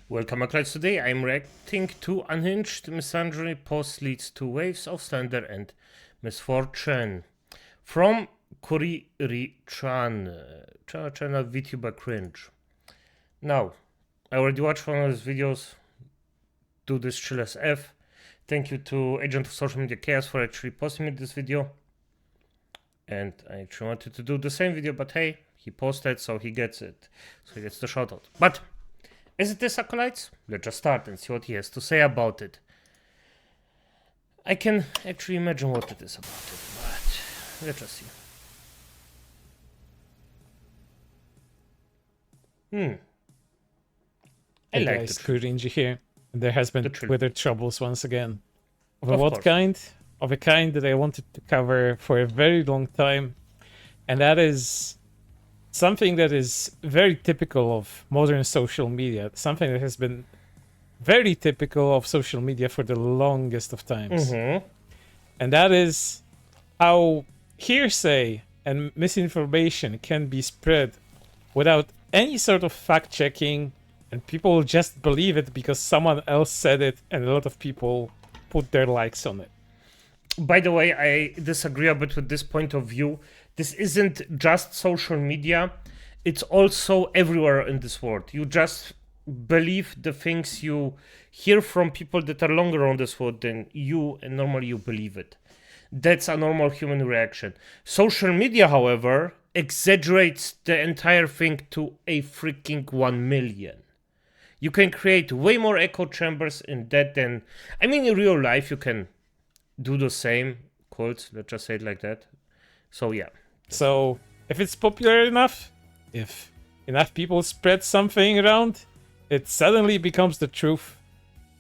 Welcome back, guys. Today I'm reacting to Unhinged Misandry Post Leads to Waves of Slander and Misfortune from Kuri-chan, channel VTUBER Cringe. Now, I already watched one of his videos, Do This Chill as F. Thank you to Agent of Social Media Chaos for actually posting me this video. And I actually wanted to do the same video, but hey, he posted, so he gets it. So he gets the shout out. But is it this, Acolytes? Let's just start and see what he has to say about it. I can actually imagine what it is about it, but let's just see. I Hey like guys, the Kurinji here. There has been Twitter troubles once again. Of Of what course. kind? Of a kind that I wanted to cover for a very long time. And that is something that is very typical of modern social media. Something that has been very typical of social media for the longest of times. And that is how hearsay and misinformation can be spread without any sort of fact checking, and people just believe it because someone else said it, and a lot of people put their likes on it. By the way, I disagree a bit with this point of view. This isn't just social media, it's also everywhere in this world. You just believe the things you hear from people that are longer on this world than you, and normally you believe it. That's a normal human reaction. Social media, however, exaggerates the entire thing to a freaking 1 million. You can create way more echo chambers in that than... I mean, in real life, you can do the same. Quotes, let's just say it like that. So, yeah. So, if it's popular enough, if enough people spread something around, it suddenly becomes the truth.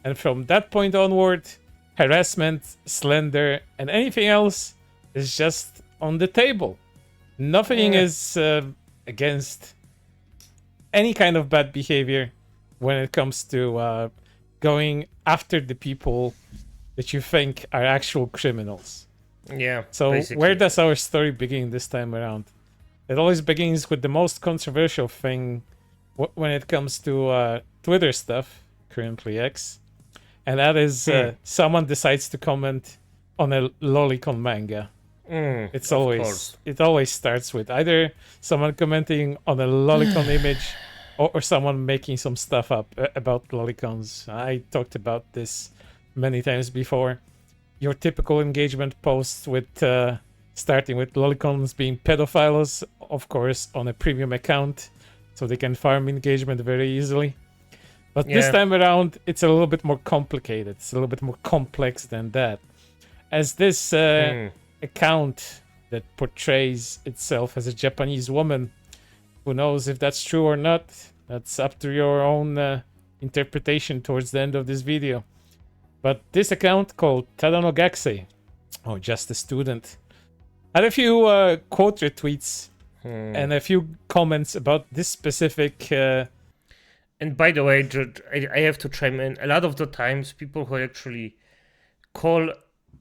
And from that point onward, harassment, slander, and anything else is just on the table. Nothing is against any kind of bad behavior when it comes to going after the people that you think are actual criminals. Yeah. So basically. where does our story begin this time around? It always begins with the most controversial thing when it comes to Twitter stuff, currently X, and that is someone decides to comment on a lolicon manga. It always starts with either someone commenting on a lolicon image or someone making some stuff up about lolicons. I talked about this many times before. Your typical engagement posts with starting with lolicons being pedophiles, of course, on a premium account, so they can farm engagement very easily. But this time around, it's a little bit more complicated. It's a little bit more complex than that. As this account that portrays itself as a Japanese woman, who knows if that's true or not? That's up to your own interpretation towards the end of this video. But this account called Tadano Gakusei, or just a student, had a few quote retweets and a few comments about this specific... And by the way, I have to chime in. A lot of the times, people who actually call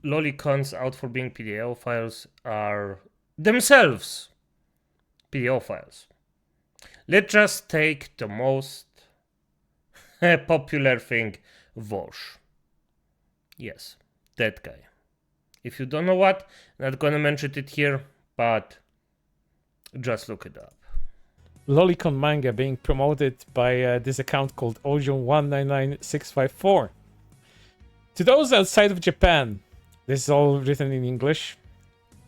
lolicons out for being pedophiles are themselves pedophiles. Let's just take the most popular thing, Vosh. Yes, that guy. If you don't know what, I'm not gonna mention it here, but just look it up. Lolicon manga being promoted by this account called Ojo199654. To those outside of Japan, this is all written in English.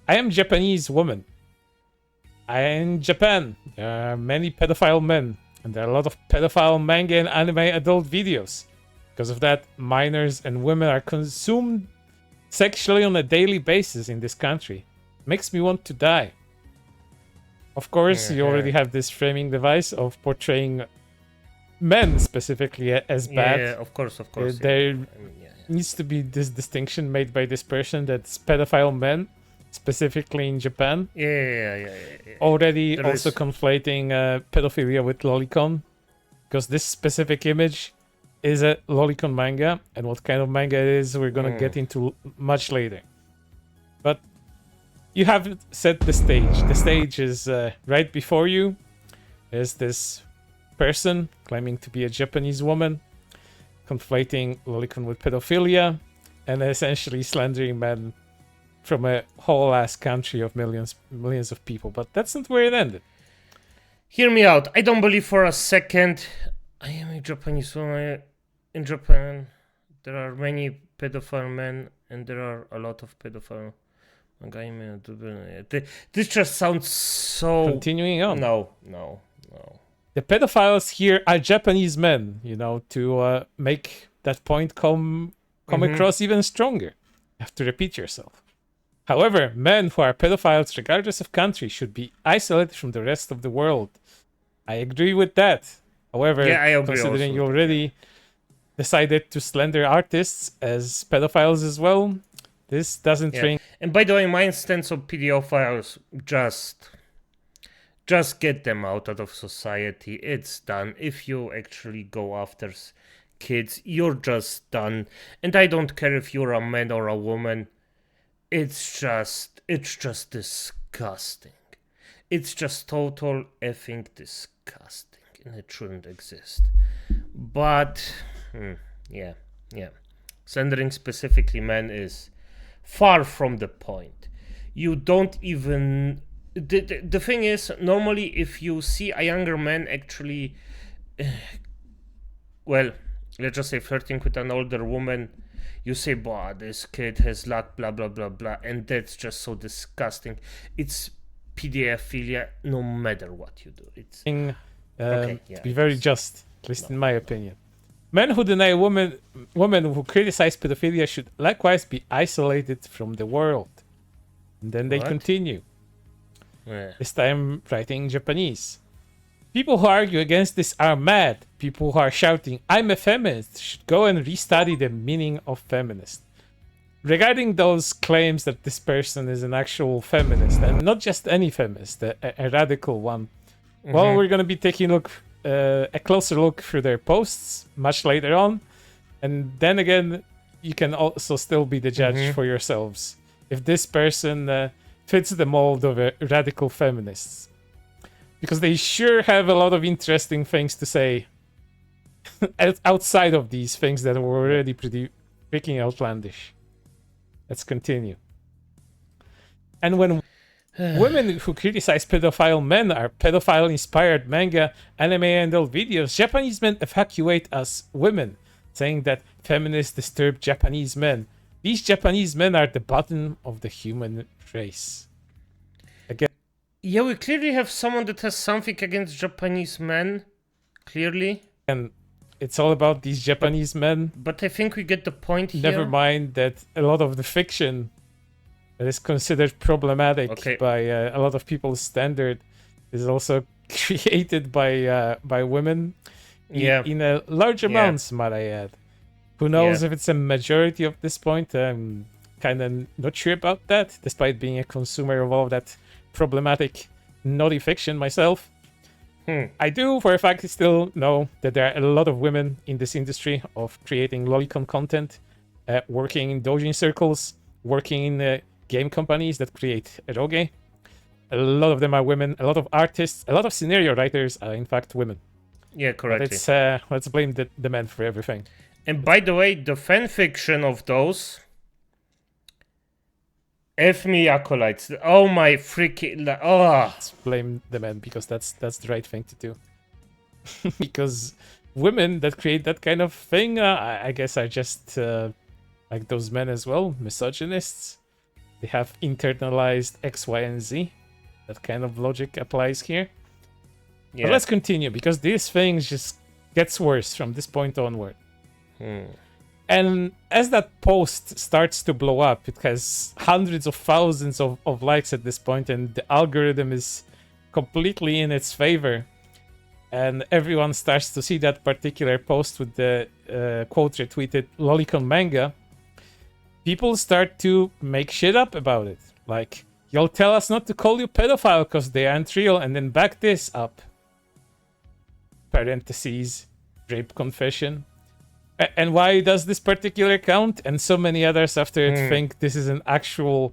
I am Japanese woman. In Japan, there are many pedophile men, and there are a lot of pedophile manga and anime adult videos. Because of that, minors and women are consumed sexually on a daily basis in this country. Makes me want to die. Of course, you already have this framing device of portraying men specifically as bad. Yeah, of course. There needs to be this distinction made by this person that's pedophile men, specifically in Japan. Yeah. Already also conflating pedophilia with lolicon, because this specific image is a lolicon manga, and what kind of manga it is we're gonna get into much later. But you haven't set the stage. The stage is right before you. There's this person claiming to be a Japanese woman, conflating lolicon with pedophilia, and essentially slandering men from a whole ass country of millions of people. But that's not where it ended. Hear me out. I don't believe for a second I am a Japanese woman. In Japan, there are many pedophile men, and there are a lot of pedophile men. This just sounds so... Continuing on. No. The pedophiles here are Japanese men, to make that point come across even stronger. You have to repeat yourself. However, men who are pedophiles, regardless of country, should be isolated from the rest of the world. I agree with that. However, I agree considering also. you already decided to slander artists as pedophiles as well, this doesn't ring. And by the way, my stance on pedophiles, just get them out of society. It's done. If you actually go after kids, you're just done. And I don't care if you're a man or a woman. It's just disgusting. It's just total effing disgusting, and it shouldn't exist. But yeah. Slandering specifically men is far from the point. You don't even... The thing is, normally if you see a younger man actually, well, let's just say flirting with an older woman, you say, "Bah, this kid has luck, blah blah blah blah," and that's just so disgusting. It's pedophilia, no matter what you do. It's to be very just, at least in my opinion. Men who deny women who criticize pedophilia should likewise be isolated from the world. And then they continue. This time writing Japanese. People who argue against this are mad. People who are shouting, "I'm a feminist," should go and restudy the meaning of feminist. Regarding those claims that this person is an actual feminist, and not just any feminist, a radical one, well, we're going to be taking a closer look through their posts much later on. And then again, you can also still be the judge for yourselves. If this person fits the mold of a radical feminists. Because they sure have a lot of interesting things to say outside of these things that were already pretty freaking outlandish. Let's continue. And when women who criticize pedophile men are pedophile-inspired manga, anime, and old videos, Japanese men evacuate as women, saying that feminists disturb Japanese men. These Japanese men are the bottom of the human race. Again. Yeah, we clearly have someone that has something against Japanese men. Clearly. And it's all about these Japanese men. But I think we get the point here. Never mind that a lot of the fiction that is considered problematic by a lot of people's standard is also created by women in a large amounts, might I add. Who knows if it's a majority of this point? I'm kind of not sure about that, despite being a consumer of all that problematic naughty fiction myself. I do, for a fact, still know that there are a lot of women in this industry of creating lolicon content, working in doujin circles, working in game companies that create eroge. A lot of them are women. A lot of artists, a lot of scenario writers are in fact women. Yeah, correctly. Let's blame the men for everything. And by the way, the fan fiction of those... F me acolytes. Oh my freaking... Let's blame the men, because that's the right thing to do. Because women that create that kind of thing, I guess, are just like those men as well, misogynists. They have internalized X, Y, and Z. That kind of logic applies here. But let's continue, because these things just gets worse from this point onward. And as that post starts to blow up, it has hundreds of thousands of likes at this point, and the algorithm is completely in its favor. And everyone starts to see that particular post with the quote retweeted lolicon manga. People start to make shit up about it. Like, "You'll tell us not to call you pedophile because they aren't real, and then back this up." Parentheses, rape confession. And why does this particular count and so many others after it think this is an actual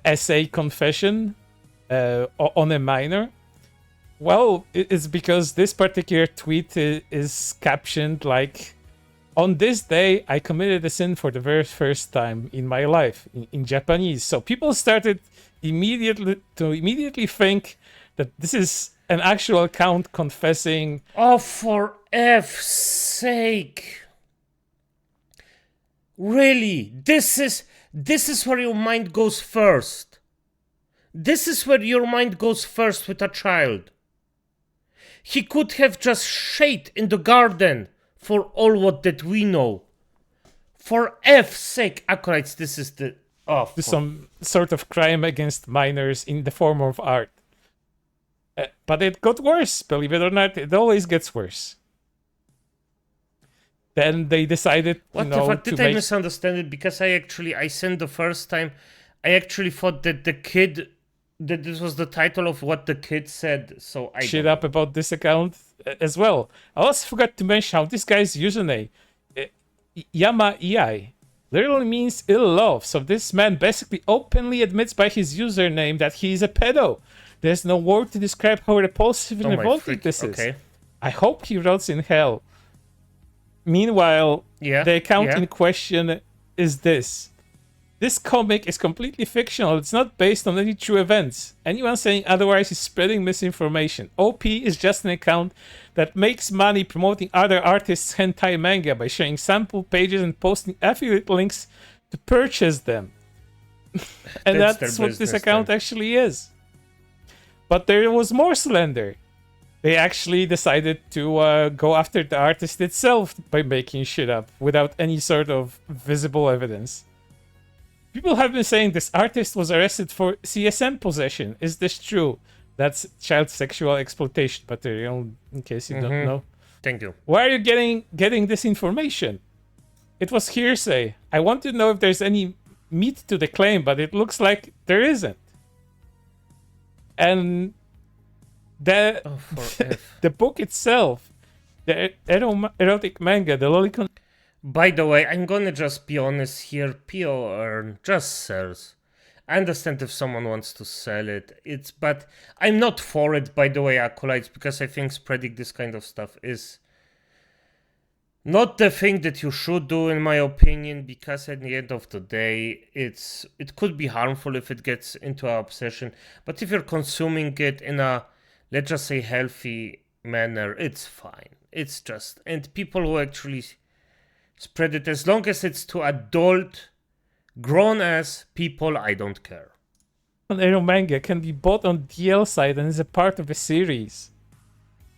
essay confession on a minor? Well, it's because this particular tweet is captioned like, "On this day, I committed a sin for the very first time in my life," in Japanese. So people started immediately think that this is an actual account confessing. Oh, for F's sake! Really, this is where your mind goes first. This is where your mind goes first with a child. He could have just shat in the garden, for all what that we know. For F's sake, acolytes, this is the... Oh, Some sort of crime against minors in the form of art. But it got worse, believe it or not. It always gets worse. Then they decided, what the fuck? Did I misunderstand it? Because I sent the first time, I actually thought that that this was the title of what the kid said, so I shit up about this account as well. I also forgot to mention how this guy's username, Yama Iai, literally means ill love. So this man basically openly admits by his username that he's a pedo. There's no word to describe how repulsive and revolting this is. I hope he rots in hell. Meanwhile, the account in question is this. This comic is completely fictional. It's not based on any true events. Anyone saying otherwise is spreading misinformation. OP is just an account that makes money promoting other artists' hentai manga by sharing sample pages and posting affiliate links to purchase them. And that's what this account actually is. But there was more slander. They actually decided to go after the artist itself by making shit up without any sort of visible evidence. People have been saying this artist was arrested for CSM possession. Is this true? That's child sexual exploitation material, in case you don't know. Thank you. Why are you getting this information? It was hearsay. I want to know if there's any meat to the claim, but it looks like there isn't. And the book itself, the erotic manga, the lolicon. By the way, I'm gonna just be honest here. PO just sells. I understand if someone wants to sell it. But I'm not for it, by the way, acolytes, because I think spreading this kind of stuff is not the thing that you should do, in my opinion, because at the end of the day, it could be harmful if it gets into an obsession. But if you're consuming it in a, let's just say, healthy manner, it's fine. It's just, and people who actually spread it, as long as it's to adult, grown-ass people, I don't care. Ero manga can be bought on DL side and is a part of a series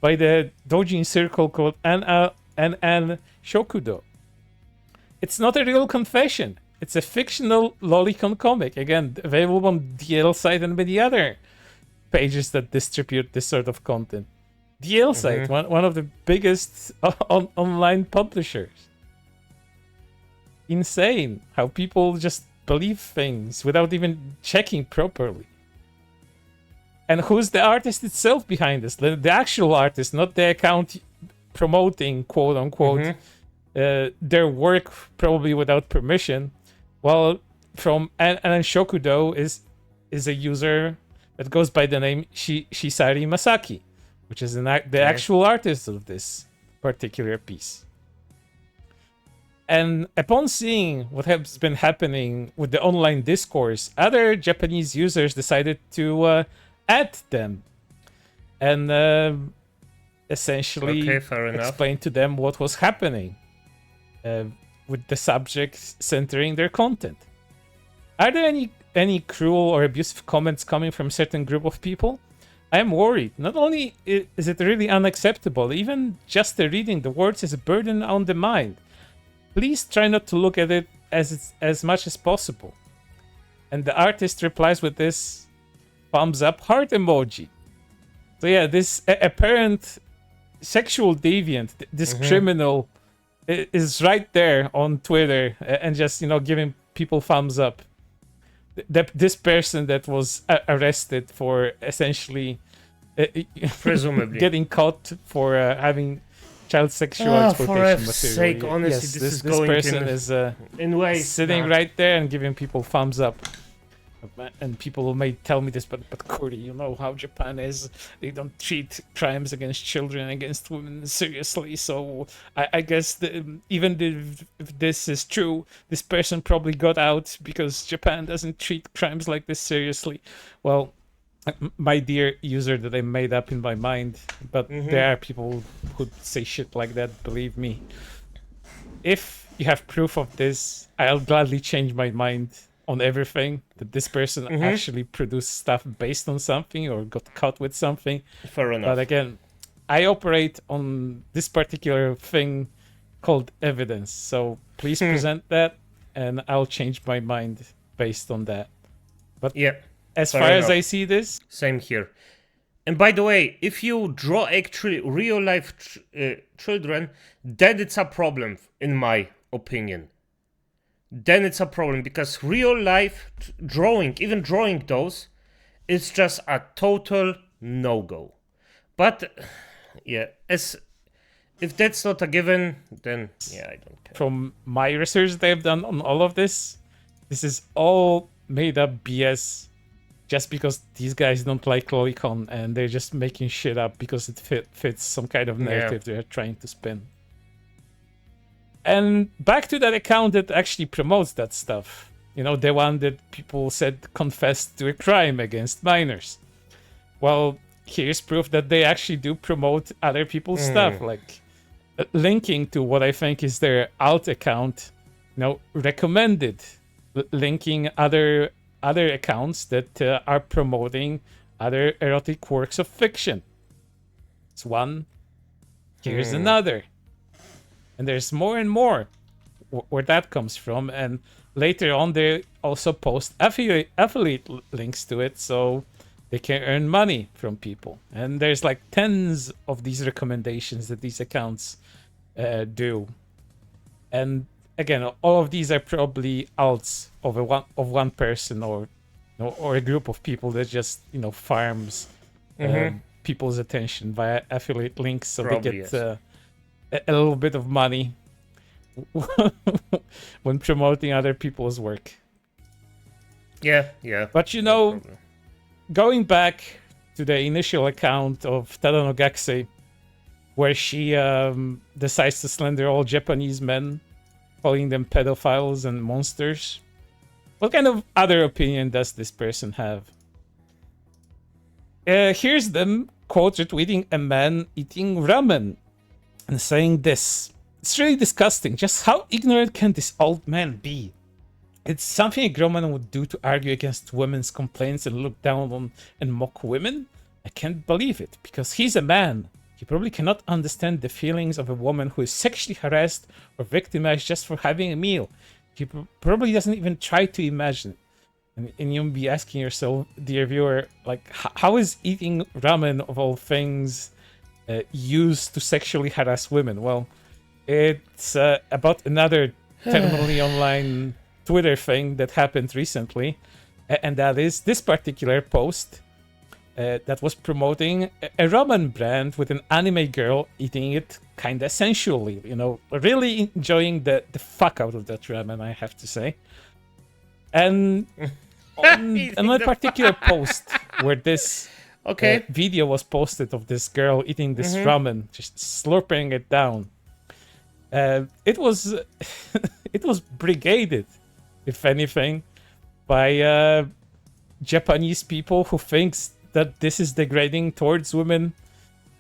by the doujin circle called NN Shokudo. It's not a real confession. It's a fictional lolicon comic, again, available on DL side and many other pages that distribute this sort of content. DL site, one of the biggest online publishers. Insane how people just believe things without even checking properly. And who's the artist itself behind this? The actual artist, not the account promoting, quote unquote, their work probably without permission. Well, from Anan Shokudo is a user that goes by the name Shisari Masaki, which is the actual artist of this particular piece. And upon seeing what has been happening with the online discourse, other Japanese users decided to add them and essentially explain to them what was happening with the subjects centering their content. Are there any cruel or abusive comments coming from a certain group of people? I am worried. Not only is it really unacceptable, even just reading the words is a burden on the mind. Please try not to look at it as much as possible. And the artist replies with this thumbs up heart emoji. So yeah, this apparent sexual deviant, this criminal, is right there on Twitter and just, giving people thumbs up. This person that was arrested for essentially presumably getting caught for having child sexual exploitation for material. Sake, honestly, yes, this person is in ways sitting right there and giving people thumbs up. And people may tell me this, but Cordy, you know how Japan is. They don't treat crimes against children, against women seriously. So I guess even if this is true, this person probably got out because Japan doesn't treat crimes like this seriously. Well, my dear user that I made up in my mind, but there are people who say shit like that, believe me. If you have proof of this, I'll gladly change my mind on everything, that this person actually produced stuff based on something or got caught with something. Fair enough. But again, I operate on this particular thing called evidence. So please present that, and I'll change my mind based on that. But yeah, as far as I see this, same here. And by the way, if you draw actually real life children, then it's a problem, in my opinion. Then it's a problem, because real life drawing, even drawing those, is just a total no-go. But yeah, if that's not a given, then yeah, I don't care. From my research they've done on all of this is all made up BS, just because these guys don't like lolicon and they're just making shit up because it fits some kind of narrative they're trying to spin. And back to that account that actually promotes that stuff. You know, the one that people said confessed to a crime against minors. Well, here's proof that they actually do promote other people's stuff, like linking to what I think is their alt account, you know, recommended, linking other accounts that are promoting other erotic works of fiction. It's one, here's another. And there's more and more where that comes from. And later on, they also post affiliate links to it, so they can earn money from people. And there's like tens of these recommendations that these accounts do. And again, all of these are probably alts of one person or a group of people that just farms people's attention via affiliate links, so probably they get a little bit of money when promoting other people's work. Yeah. But going back to the initial account of Tadano Gakusei, where she decides to slander all Japanese men, calling them pedophiles and monsters, what kind of other opinion does this person have? Here's them quote retweeting a man eating ramen and saying this: "It's really disgusting. Just how ignorant can this old man be? It's something a grown man would do to argue against women's complaints and look down on and mock women? I can't believe it, because he's a man. He probably cannot understand the feelings of a woman who is sexually harassed or victimized just for having a meal. He probably doesn't even try to imagine." And you'll be asking yourself, dear viewer, like, how is eating ramen, of all things, used to sexually harass women? Well, it's about another terminally online Twitter thing that happened recently, and that is this particular post that was promoting a ramen brand with an anime girl eating it kind of sensually, really enjoying the fuck out of that ramen, I have to say. And on a particular post where this video was posted of this girl eating this ramen, just slurping it down, it was brigaded, if anything, by Japanese people who thinks that this is degrading towards women,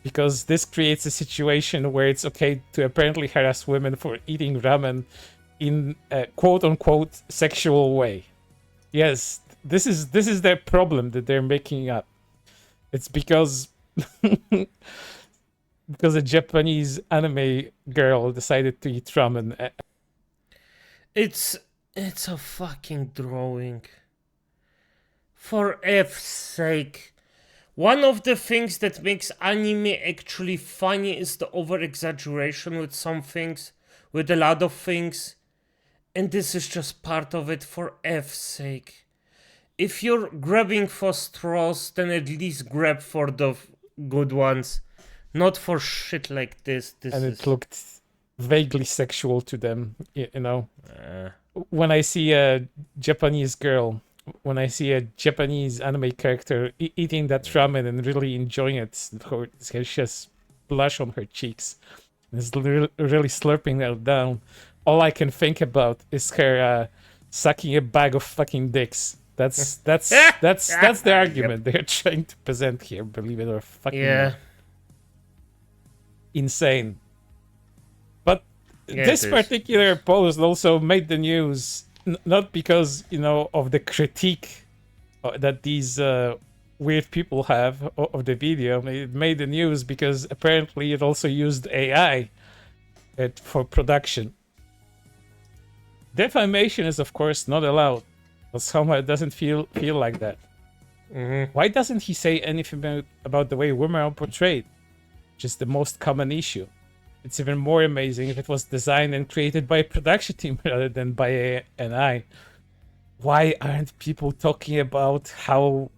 because this creates a situation where it's okay to apparently harass women for eating ramen in a quote-unquote sexual way. Yes, this is their problem that they're making up. It's because a Japanese anime girl decided to eat ramen. It's a fucking drawing. For F's sake. One of the things that makes anime actually funny is the over-exaggeration with some things, with a lot of things. And this is just part of it, for F's sake. If you're grabbing for straws, then at least grab for the good ones. Not for shit like this. It looked vaguely sexual to them, When I see a Japanese girl when I see a Japanese anime character eating that ramen and really enjoying it. She has blush on her cheeks. Is really slurping that down. All I can think about is her sucking a bag of fucking dicks. That's the argument they're trying to present here. Believe it or fucking not. Insane. But this particular post also made the news, not because of the critique that these weird people have of the video. It made the news because apparently it also used AI for production. Defamation is of course not allowed, but somehow it doesn't feel like that. Why doesn't he say anything about the way women are portrayed, which is the most common issue? It's even more amazing if it was designed and created by a production team rather than by an AI. Why aren't people talking about how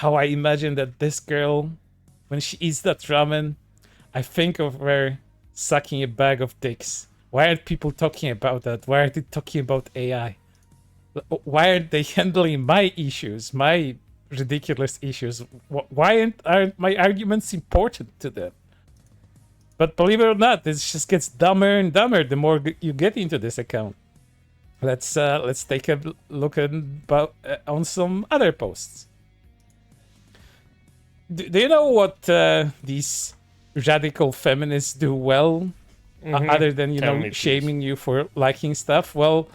I imagine that this girl, when she eats that ramen, I think of her sucking a bag of dicks. Why aren't people talking about that? Why aren't they talking about AI? Why aren't they handling my issues, my ridiculous issues? Why aren't my arguments important to them? But believe it or not, this just gets dumber and dumber the more you get into this account. Let's take a look on some other posts. Do you know what these radical feminists do well, other than shaming you for liking stuff? Well,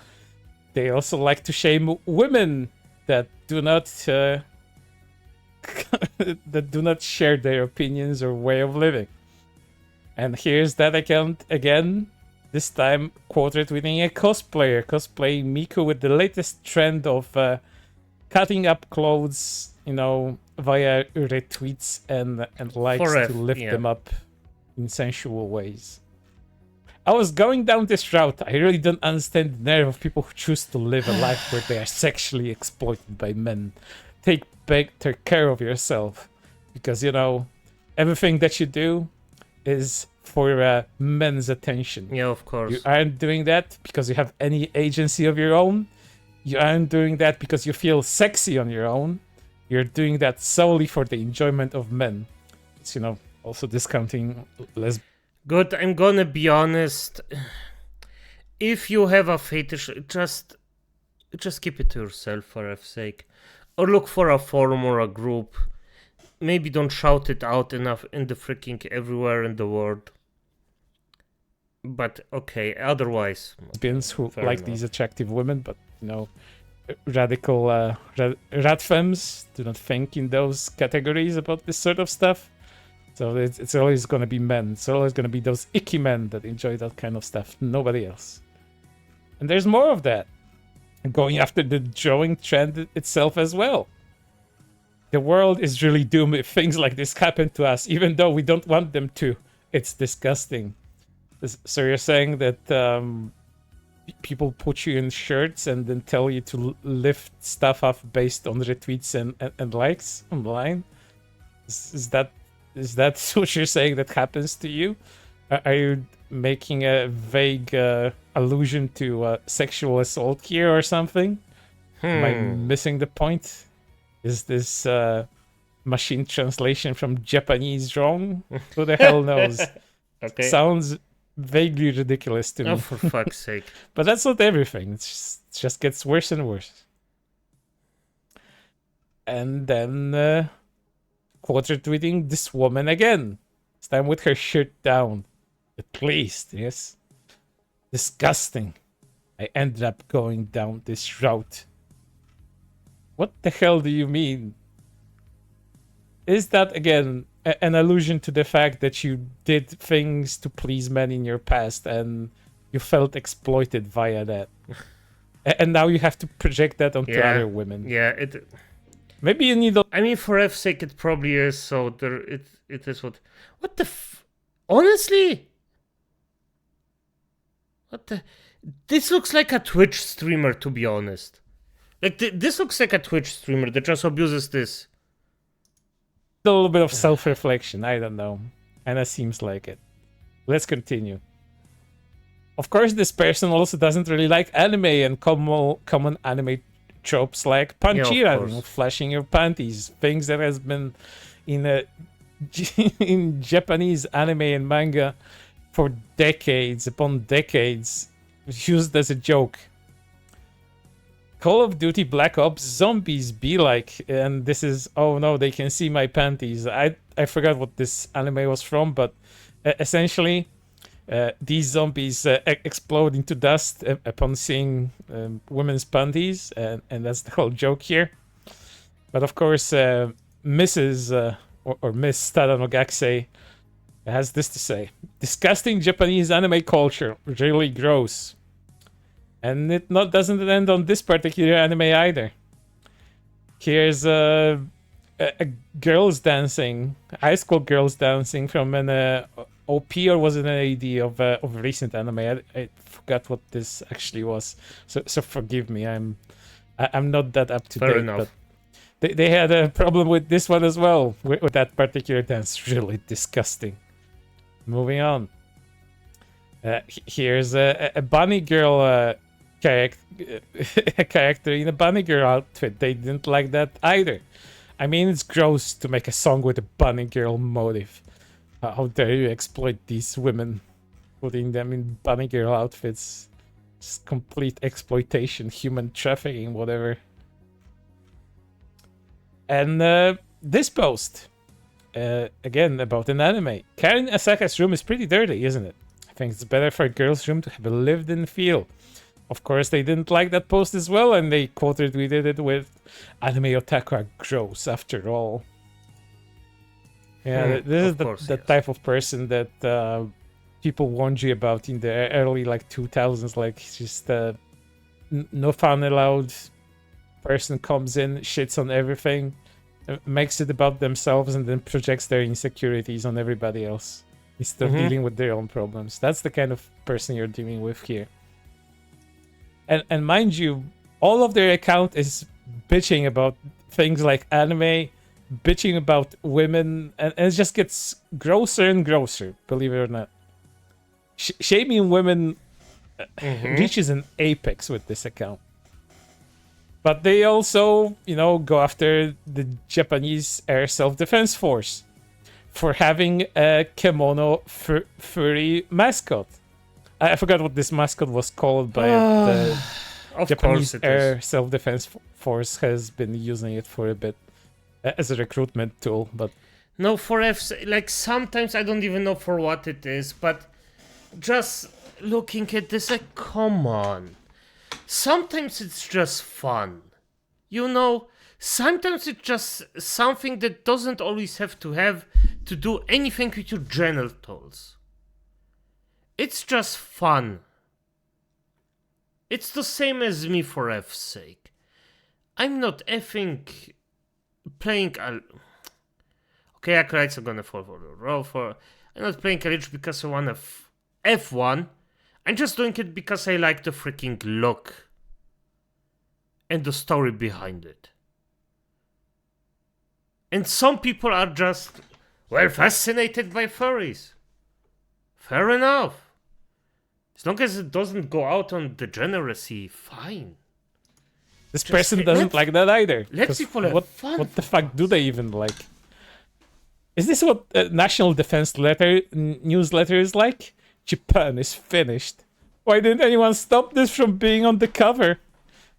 they also like to shame women that do not that do not share their opinions or way of living. And here's that account again, this time quoted within a cosplayer cosplaying Miku with the latest trend of cutting up clothes, via retweets and likes to lift them up in sensual ways. I was going down this route. I really don't understand the nerve of people who choose to live a life where they are sexually exploited by men. Take care of yourself, because everything that you do is for men's attention. Yeah, of course. You aren't doing that because you have any agency of your own. You aren't doing that because you feel sexy on your own. You're doing that solely for the enjoyment of men. It's, also discounting lesbians. Good, I'm gonna be honest. If you have a fetish, just keep it to yourself, for F's sake. Or look for a forum or a group. Maybe don't shout it out enough in the freaking everywhere in the world. But okay, otherwise. Lesbians who like these attractive women, but radical radfems do not think in those categories about this sort of stuff. So it's always going to be men. It's always going to be those icky men that enjoy that kind of stuff. Nobody else. And there's more of that. Going after the drawing trend itself as well. The world is really doomed if things like this happen to us, even though we don't want them to. It's disgusting. So you're saying that people put you in shirts and then tell you to lift stuff up based on retweets and likes online? Is that what you're saying that happens to you? Are you making a vague allusion to sexual assault here or something? Am I missing the point? Is this machine translation from Japanese wrong? Who the hell knows? Okay. Sounds vaguely ridiculous to me. Oh, for fuck's sake. But that's not everything. It just gets worse and worse. And then quote tweeting this woman again. This time with her shirt down. At least, yes. Disgusting. I ended up going down this route. What the hell do you mean? Is that, again, an allusion to the fact that you did things to please men in your past and you felt exploited via that? And now you have to project that onto other women. Yeah, maybe you need I mean, for F's sake, it probably is, so it is what the honestly? This looks like a Twitch streamer, to be honest. Like, this looks like a Twitch streamer that just abuses this. A little bit of self-reflection, I don't know. And that seems like it. Let's continue. Of course, this person also doesn't really like anime and common anime tropes like panchira, flashing your panties, things that has been in in Japanese anime and manga for decades upon decades, used as a joke. Call of Duty Black Ops zombies be like, and this is, oh no, they can see my panties. I forgot what this anime was from, but essentially these zombies explode into dust upon seeing women's panties, and that's the whole joke here. But of course, Mrs. Or Miss Tadanogakse has this to say: disgusting Japanese anime culture, really gross. And it doesn't end on this particular anime either. Here's a girls dancing, high school girls dancing from an OP, or was it an AD of a recent anime? I forgot what this actually was. So forgive me. I'm not that up to date. Enough. But they had a problem with this one as well, with that particular dance. Really disgusting. Moving on. Here's a bunny girl character in a bunny girl outfit. They didn't like that either. I mean, it's gross to make a song with a bunny girl motive. How dare you exploit these women, putting them in bunny girl outfits? It's complete exploitation, human trafficking, whatever. And this post, again, about an anime. Karen Asaka's room is pretty dirty, isn't it? I think it's better for a girl's room to have a lived-in feel. Of course, they didn't like that post as well, and they quote-retweeted it with, "Anime otaku are gross, after all." Yeah, this is the type of person that people warned you about in the early 2000s. Like, just no fun allowed. Person comes in, shits on everything, makes it about themselves, and then projects their insecurities on everybody else instead of dealing with their own problems. That's the kind of person you're dealing with here. And mind you, all of their account is bitching about things like anime, bitching about women, and it just gets grosser and grosser, believe it or not. Shaming women reaches an apex with this account. But they also, go after the Japanese Air Self-Defense Force for having a kimono furry mascot. I forgot what this mascot was called, but the Japanese Air Self-Defense Force has been using it for a bit as a recruitment tool. But no, for sometimes I don't even know for what it is, but just looking at this, come on. Sometimes it's just fun. Sometimes it's just something that doesn't always have to do anything with your genitals. It's just fun. It's the same as me, for F's sake. I'm not effing playing Okay, Acolytes are gonna fall for the role I'm not playing a Lich because I want F1. I'm just doing it because I like the freaking look and the story behind it. And some people are just, fascinated by furries. Fair enough. As long as it doesn't go out on degeneracy, fine. This person doesn't like that either. Let people have fun. What the fuck do they even like? Is this what National Defense newsletter is like? Japan is finished. Why didn't anyone stop this from being on the cover?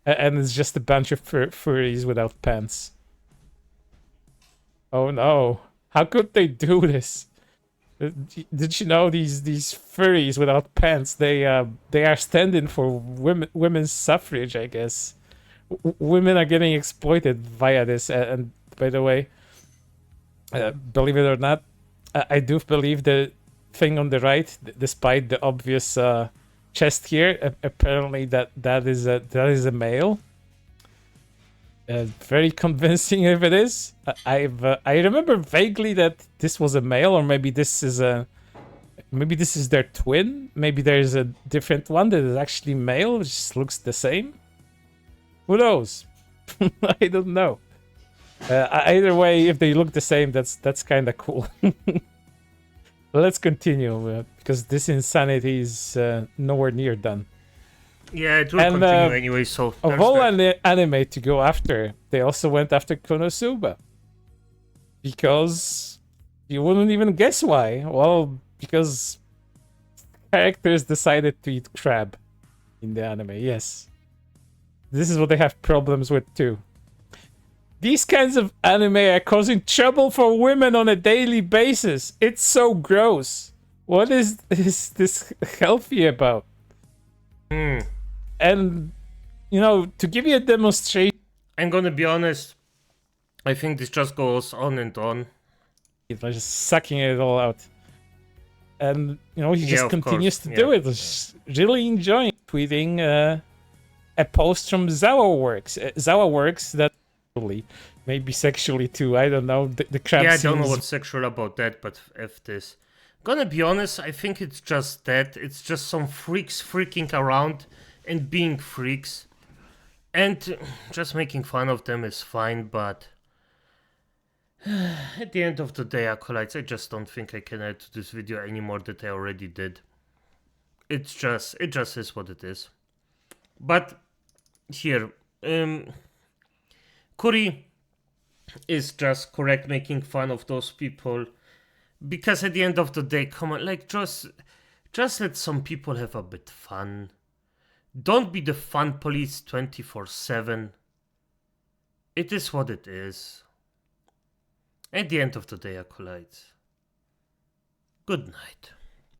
And it's just a bunch of furries without pants. Oh no. How could they do this? Did you know these furries without pants, they are standing for women's suffrage, I guess. Women are getting exploited via this. And by the way, believe it or not, I do believe the thing on the right, despite the obvious chest here, apparently that is a male. Very convincing if it is. I remember vaguely that this was a male, or maybe this is their twin. Maybe there's a different one that is actually male, which just looks the same. Who knows? I don't know. Either way, if they look the same, that's kind of cool. let's continue because this insanity is nowhere near done. Yeah, it will And continue anyway, so of there's all that. anime to go after, they also went after Konosuba. Because you wouldn't even guess why. Well, because characters decided to eat crab in the anime, yes. This is what they have problems with too. These kinds of anime are causing trouble for women on a daily basis. It's so gross. What is this healthy about? And, you know, to give you a demonstration, I'm gonna be honest, I think this just goes on and on. it's just sucking it all out. And, you know, he Yeah, just of continues course. to Yeah. do it. Just really enjoying tweeting a post from Zawa Works that maybe sexually too. I don't know. The crab Yeah, I don't know scenes. what's sexual about that, but F this. Gonna be honest, I think it's just that. It's just some freaks freaking around and being freaks. And just making fun of them is fine, but at the end of the day, Acolytes, I just don't think I can add to this video any more that I already did. It just is what it is. But here, Kuri is just correct making fun of those people, because at the end of the day, come on, like just let some people have a bit fun. Don't be the fun police 24/7. It is what it is. At the end of the day, Acolytes, good night.